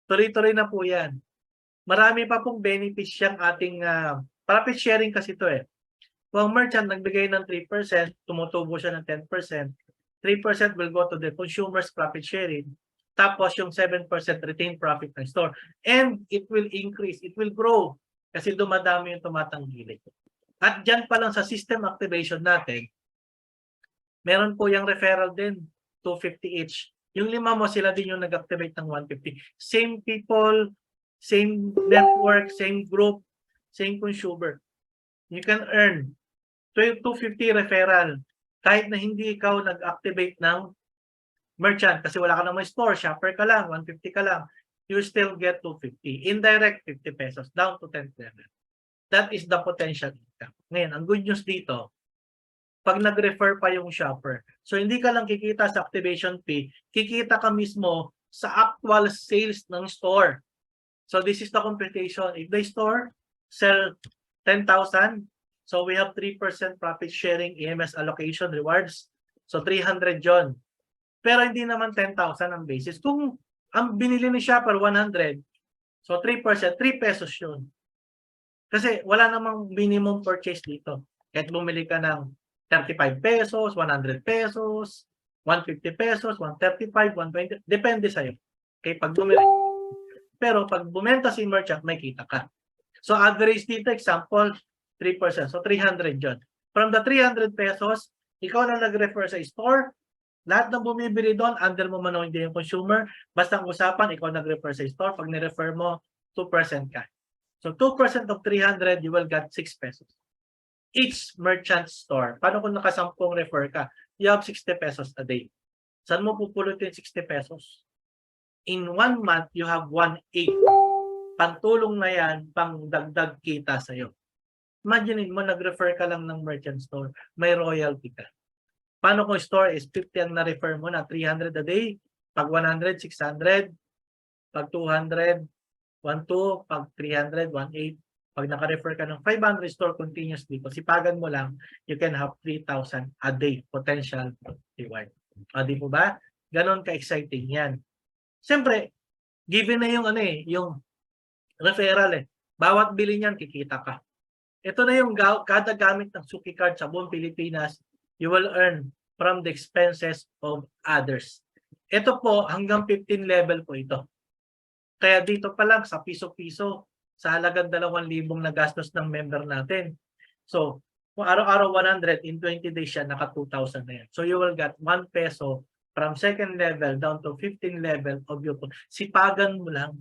Tuloy-tuloy na po yan. Marami pa pong benefits siyang ating profit sharing kasi ito eh. Kung merchant nagbigay ng 3%, tumutubo siya ng 10%, 3% will go to the consumer's profit sharing. Tapos yung 7% retained profit ng store. And it will increase, it will grow. Kasi dumadami yung tumatanggilik. At dyan pa lang sa system activation natin, meron po yung referral din, 250 each. Yung 5 mo, sila din yung nag-activate ng 150. Same people, same network, same group, same consumer. You can earn 250 referral kahit na hindi ikaw nag-activate ng merchant kasi wala ka namang store, shopper ka lang, 150 ka lang, you still get 250. Indirect, 50 pesos, down to 10th level. That is the potential income. Ngayon, ang good news dito, pag nag-refer pa yung shopper, so hindi ka lang kikita sa activation fee, kikita ka mismo sa actual sales ng store. So this is the computation. If the store sell 10,000, so we have 3% profit sharing EMS allocation rewards. So 300 yon. Pero hindi naman 10,000 ang basis. Kung ang binili ni shopper 100, so 3%, 3 pesos yun. Kasi wala namang minimum purchase dito. Kahit bumili ka ng 35 pesos, 100 pesos, 150 pesos, 135, 120, depende sa'yo. Okay, pag bumili. Pero pag bumenta si merchant, may kita ka. So average dito, example, 3%. So 300 yun. From the 300 pesos, ikaw na nag-refer sa store, lahat ng bumibili doon, under mo man o hindi yung consumer, basta ang usapan, ikaw nag-refer sa store, pag ni-refer mo, 2% ka. So 2% of 300, you will get 6 pesos. Each merchant store. Paano kung nakasampung refer ka? You have 60 pesos a day. Saan mo pupulutin 60 pesos? In 1 month, you have 1/8. Pantulong na yan, pang dagdag kita sa'yo. Imagine mo, nag-refer ka lang ng merchant store, may royalty ka. Paano kung store is 50 ang na-refer mo na 300 a day? Pag 100, 600. Pag 200, 12. Pag 300, 18. Pag naka-refer ka ng 500 store continuously, kung sipagan mo lang, you can have 3,000 a day potential reward. O, di po ba? Ganon ka-exciting yan. Siyempre, given na yung yung referral Bawat bili niyan, kikita ka. Ito na yung kada gamit ng Suki Card sa buong Pilipinas, you will earn from the expenses of others. Ito po, hanggang 15 level po ito. Kaya dito pa lang sa piso-piso, sa halagang 2,000 na gastos ng member natin. So, kung araw-araw 100, in 20 days siya, naka 2,000 na yan. So, you will get 1 peso from second level down to 15 level of your phone. Sipagan mo lang.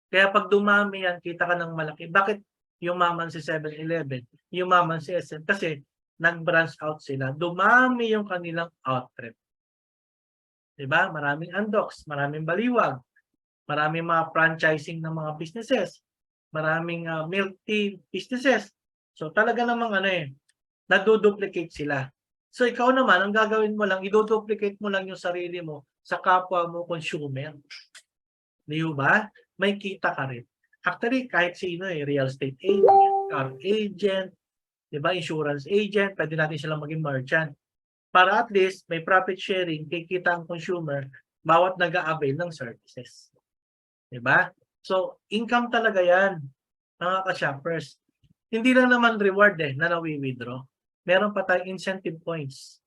Kaya pag dumami yan, kita ka ng malaki. Bakit yumaman si 7-Eleven? Yumaman si SM? Kasi nag-branch out sila. Dumami yung kanilang outlet. Diba? Maraming undocs, maraming baliwag, maraming mga franchising ng mga businesses, maraming milk tea businesses. So talaga namang naduduplicate sila. So ikaw naman, ang gagawin mo lang, iduduplicate mo lang yung sarili mo sa kapwa mo consumer. Di ba? May kita ka rin. Actually, kahit sino real estate agent, car agent, di ba, insurance agent, pwede natin silang maging merchant. Para at least may profit sharing, kikita ang consumer bawat nag-a-avail ng services. Di ba? So, income talaga yan, mga ka-shoppers. Hindi lang naman reward na nawi-withdraw. Meron pa tayong incentive points.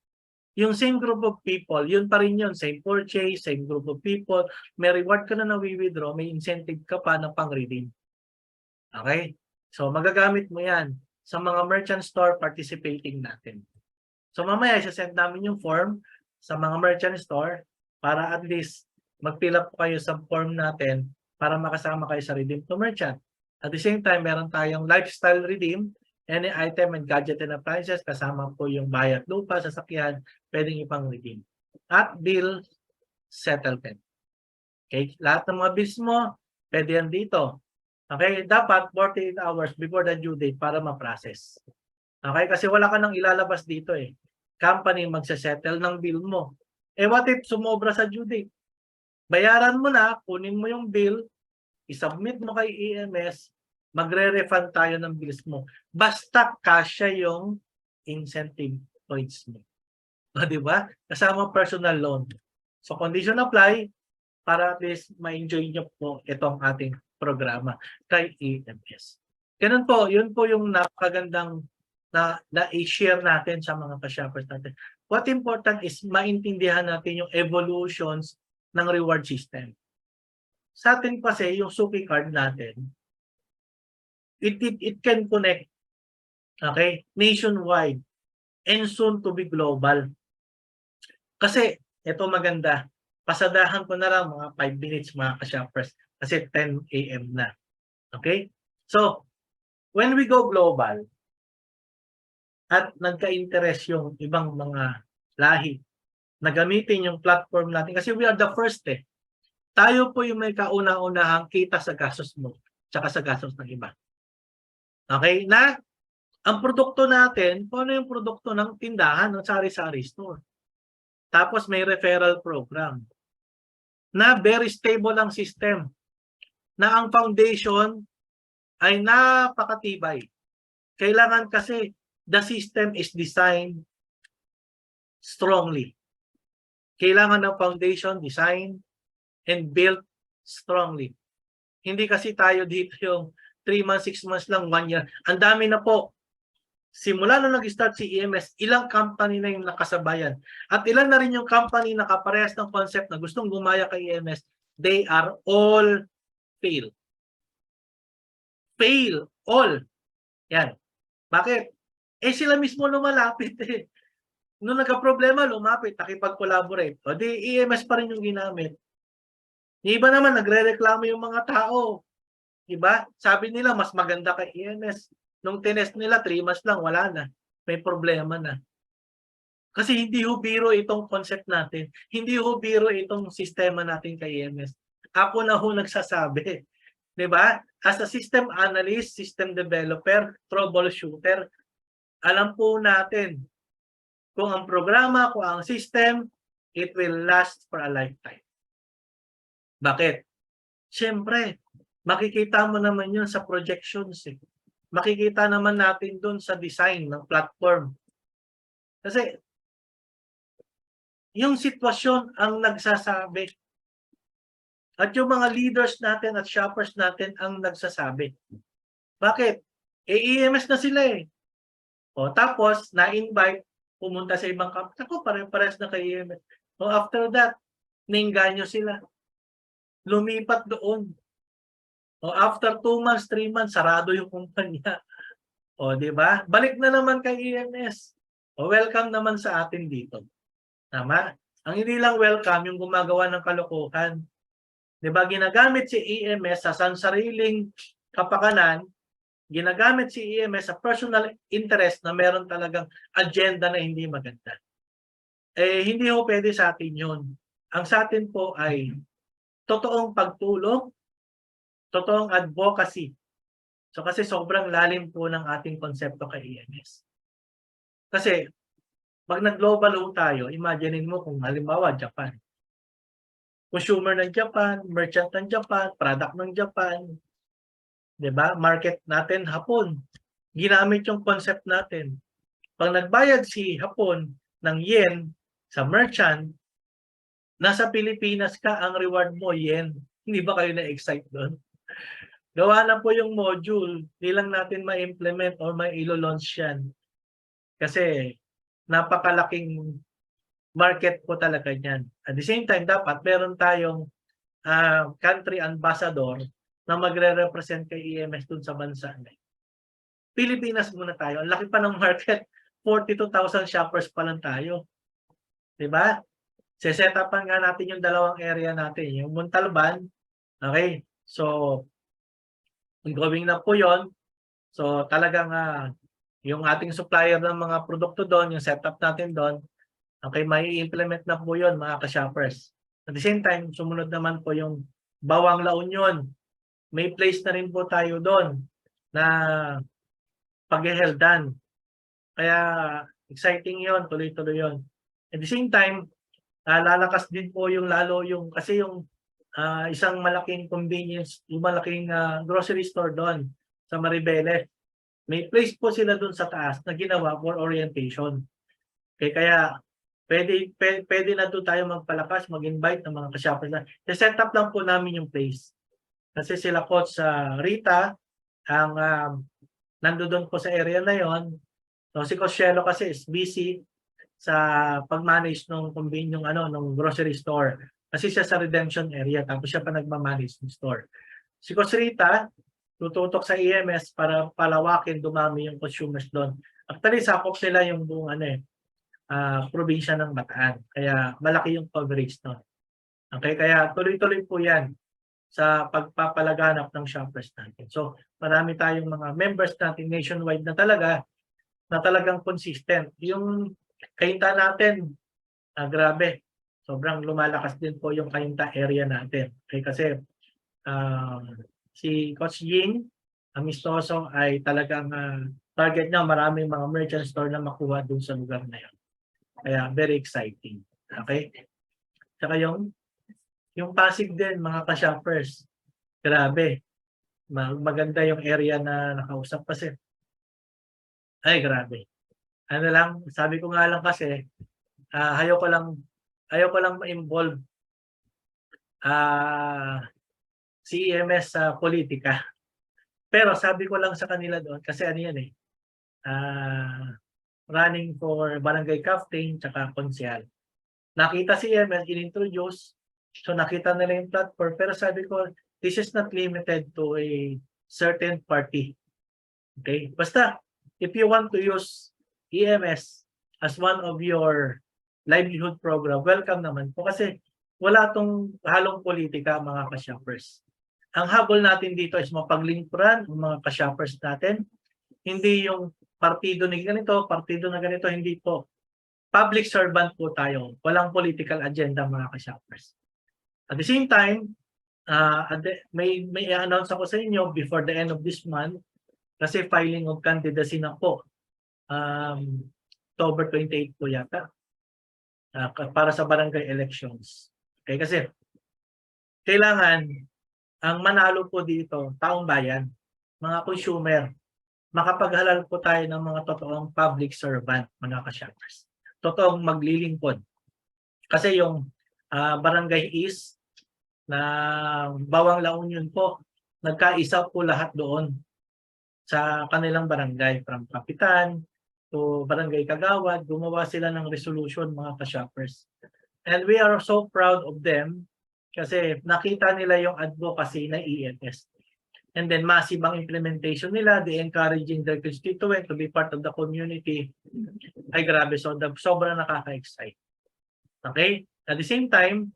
Yung same group of people, yun pa rin yun. Same purchase, same group of people. May reward ka na nawi-withdraw, may incentive ka pa na pang-redeem. Okay? So, magagamit mo yan sa mga merchant store participating natin. So, mamaya, isa-send namin yung form sa mga merchant store para at least mag-fill up kayo sa form natin para makasama kayo sa Redeem to Merchant. At the same time, meron tayong lifestyle redeem, any item and gadget and appliances, kasama po yung bayad lupa, sasakyan, pwedeng ipang-redeem. At bill settlement. Okay? Lahat ng mga bills mo, pwede yan dito. Okay? Dapat 48 hours before the due date para ma-process. Okay? Kasi wala ka nang ilalabas dito Company magsasettle ng bill mo. What if sumobra sa due date? Bayaran mo na, kunin mo yung bill, isubmit mo kay EMS, magre-refund tayo ng bills mo. Basta kasya yung incentive points mo. Di ba? Kasama personal loan. So, condition apply para at least ma-enjoy nyo po itong ating programa kay EMS. Ganun po, yun po yung napakagandang na-i-share natin sa mga ka-shoppers natin. What important is maintindihan natin yung evolutions ng reward system. Sa atin kasi, yung Suki Card natin, it can connect nationwide and soon to be global. Kasi, ito maganda, pasadahan ko na lang mga 5 minutes mga ka-shoppers kasi 10 a.m. na. Okay? So, when we go global, at nagka-interest yung ibang mga lahi na gamitin yung platform natin kasi we are the first Tayo po yung may kauna-unahang kita sa gastos mo tsaka sa gastos ng iba. Okay? Na ang produkto natin, kung ano yung produkto ng tindahan, ng sari-sari store. Tapos may referral program na very stable ang system na ang foundation ay napakatibay. Kailangan kasi the system is designed strongly. Kailangan ng foundation design and built strongly. Hindi kasi tayo dito yung 3 months, 6 months lang, 1 year. Ang dami na po. Simula nung nag-start si EMS, ilang company na yung nakasabayan. At ilan na rin yung company na kaparehas ng concept na gustong gumaya kay EMS, they are all fail. Fail. All. Yan. Bakit? Sila mismo lumalapit Nung nagka-problema, lumapit, nakipag-collaborate. O di, EMS pa rin yung ginamit. Yung iba naman, nagre-reklamo yung mga tao. Diba? Sabi nila, mas maganda kay EMS. Nung tinest nila, 3 months lang, wala na. May problema na. Kasi hindi ho biro itong concept natin. Hindi ho biro itong sistema natin kay EMS. Ako na ho nagsasabi. Diba? As a system analyst, system developer, troubleshooter, alam po natin kung ang programa, kung ang system, it will last for a lifetime. Bakit? Siyempre, Makikita mo naman yun sa projections eh. Makikita naman natin dun sa design ng platform. Kasi yung sitwasyon ang nagsasabi. At yung mga leaders natin at shoppers natin ang nagsasabi. Bakit? EMS na sila eh. O tapos, na-invite, pumunta sa ibang company. Ako, pare-pares na kay EMS. O after that, nainganyo sila. Lumipat doon. O after 2 months, 3 months, sarado yung kumpanya. O di ba? Balik na naman kay EMS. O welcome naman sa atin dito. Tama? Ang hindi lang welcome, yung gumagawa ng kalokohan. Di ba? Ginagamit si EMS sa sansariling kapakanan, ginagamit si EMS sa personal interest na meron talagang agenda na hindi maganda. Eh, hindi ho pwede sa atin yun. Ang sa atin po ay totoong pagtulong, totoong advocacy. So kasi sobrang lalim po ng ating konsepto kay EMS. Kasi pag nag-global ho tayo, imaginein mo kung halimbawa Japan. Consumer ng Japan, merchant ng Japan, product ng Japan, 'di ba? Market natin Hapon. Ginamit yung concept natin. Pag nagbayad si Hapon ng yen sa merchant, nasa Pilipinas ka, ang reward mo yen. Hindi ba kayo na-excite doon? Gawa na po yung module, hindi lang natin ma-implement or ma-ilo-launch yan. Kasi napakalaking market po talaga niyan. At the same time, dapat meron tayong country ambassador na magre-represent kay EMS dun sa bansa. Pilipinas muna tayo. Ang laki pa ng market. 42,000 shoppers pa lang tayo. Diba? Set upan nga natin yung dalawang area natin. Yung Montalban. Okay? So, going na po yon. So, talagang yung ating supplier ng mga produkto doon, yung setup natin doon, okay, may implement na po yun, mga ka-shoppers. At the same time, sumunod naman po yung Bawang La Union. May place na rin po tayo doon na pag-eheldan. Kaya exciting yon, tuloy-tuloy yon. At the same time, lalakas din po yung lalo yung, kasi yung isang malaking convenience, yung malaking grocery store doon sa Maribeles. May place po sila doon sa taas na ginawa for orientation. Okay, kaya pwede na doon tayo magpalakas, mag-invite ng mga ka-shoppers na. I-set up lang po namin yung place. Kasi sila Coach Rita, ang nandoon po sa area na yon. So si Coach Shelo kasi is busy sa pag-manage ng convenience ng grocery store. Kasi siya sa redemption area, tapos siya pa nagma-manage ng store. Si Coach Rita, tututok sa EMS para palawakin, dumami yung consumers doon. Actually, sakop nila yung buong probinsya ng Bataan. Kaya malaki yung coverage doon. Okay, kaya tuloy-tuloy po yan sa pagpapalaganap ng shoppers natin. So, marami tayong mga members natin nationwide na talagang consistent. Yung Cainta natin, grabe. Sobrang lumalakas din po yung Cainta area natin. Okay, kasi si Coach Ying Amistoso ay talagang target niya, maraming mga merchant store na makuha dun sa lugar na yun. Kaya very exciting. Okay? Saka yung Pasig din, mga ka-shoppers. Grabe. Maganda yung area na nakausap kasi. Ay, grabe. Ano lang, sabi ko nga lang kasi, ayaw ko lang ma-involve si EMS sa politika. Pero sabi ko lang sa kanila doon, kasi ano yan running for barangay captain tsaka konsyal. Nakita si EMS, in-introduce, so nakita nila yung platform, pero sabi ko, this is not limited to a certain party. Okay? Basta, if you want to use EMS as one of your livelihood program, welcome naman po kasi wala tong halong politika, mga ka-shoppers. Ang habol natin dito is mapaglingkuran ang mga ka-shoppers natin. Hindi yung partido na ganito, hindi po. Public servant po tayo. Walang political agenda, mga ka-shoppers. At the same time, may i-announce ako sa inyo before the end of this month kasi filing of candidacy na po. October 28 po yata. Para sa barangay elections. Okay, kasi kailangan ang manalo po dito, taong bayan, mga consumer. Makapaghalal po tayo ng mga totoong public servant, mga ka-shoppers. Totoong maglilingkod. Kasi yung Barangay East na Bawang La Union po, nagkaisa po lahat doon sa kanilang barangay, from Kapitan to Barangay Kagawad, gumawa sila ng resolution, mga ka-shoppers. And we are so proud of them kasi nakita nila yung advocacy ng ELS. And then massive ang implementation nila, they encouraging their constituent to be part of the community. Ay grabe, sobrang nakaka-excite. Okay? At the same time,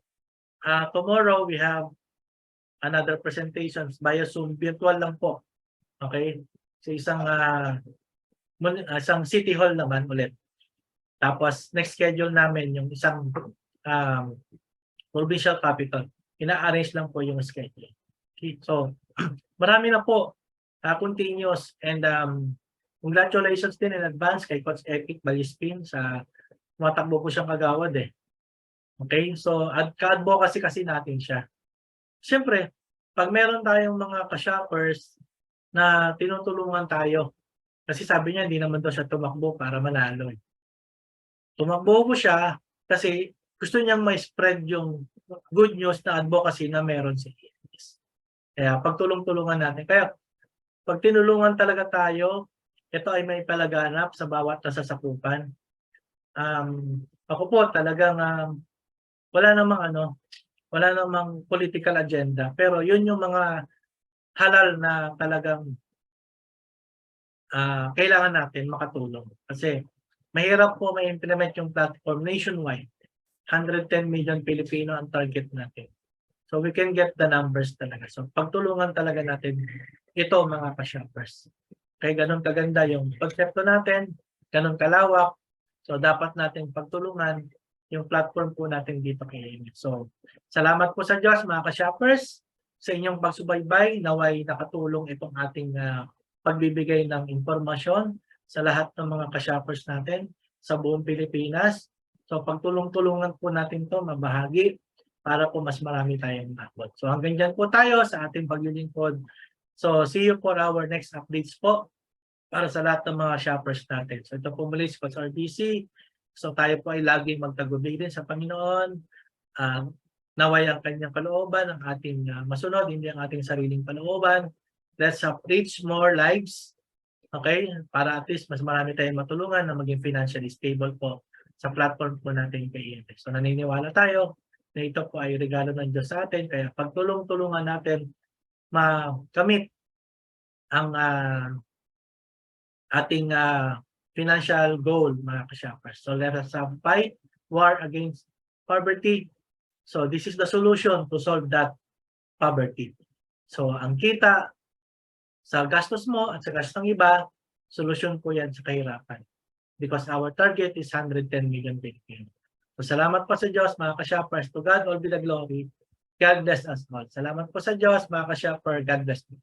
tomorrow we have another presentations via Zoom, virtual lang po. Okay? Sa isang city hall naman ulit. Tapos next schedule namin yung isang provincial capital. Ina-arrange lang po yung schedule. Okay? So, marami na po continuous and congratulations din in advance kay Coach Epic Balispin sa tumatakbo po siyang kagawad eh. Okay? So, ka-advocacy kasi natin siya. Siyempre, pag meron tayong mga ka-shoppers na tinutulungan tayo, kasi sabi niya hindi naman daw siya tumakbo para manalo. Tumakbo po siya kasi gusto niyang may spread yung good news na advocacy na meron si ELS. Kaya pagtulong-tulungan natin. Kaya pag tinulungan talaga tayo, ito ay may palaganap sa bawat nasasakupan. Ako po talagang wala namang political agenda. Pero yun yung mga halal na talagang kailangan natin makatulong. Kasi mahirap po ma-implement yung platform nationwide. 110 million Pilipino ang target natin. So we can get the numbers talaga. So pagtulungan talaga natin ito, mga ka-shoppers. Kaya ganun kaganda yung konsepto natin, ganun kalawak. So dapat natin pagtulungan yung platform po natin dito kay Amy. So salamat po sa Diyos, mga ka-shoppers, sa inyong pagsubaybay. Naway nakatulong itong ating pagbibigay ng impormasyon sa lahat ng mga ka-shoppers natin sa buong Pilipinas. So pagtulong-tulungan po natin to mabahagi para po mas marami tayong makot. So hanggang dyan po tayo sa ating paglilingkod. So see you for our next updates po para sa lahat ng mga shoppers natin. So ito po muli si Coach RBC. So tayo po ay laging magtagumpay din sa Panginoon. Naway ang kanyang kalooban, ang ating masunod, hindi ang ating sariling kalooban. Let's reach more lives. Okay? Para at least mas marami tayong matulungan na maging financially stable po sa platform po natin kay EMX. So naniniwala tayo na ito po ay regalo ng Diyos sa atin. Kaya pagtulong-tulungan natin makamit ang ating financial goal, mga ka-shoppers. So let us fight war against poverty. So this is the solution to solve that poverty. So ang kita sa gastos mo at sa gastos ng iba, solusyon po yan sa kahirapan. Because our target is 110 million Filipinos. So salamat po sa Diyos, mga ka-shoppers. To God all be the glory. God bless us all. Salamat po sa Diyos, mga ka-shopper. God bless you.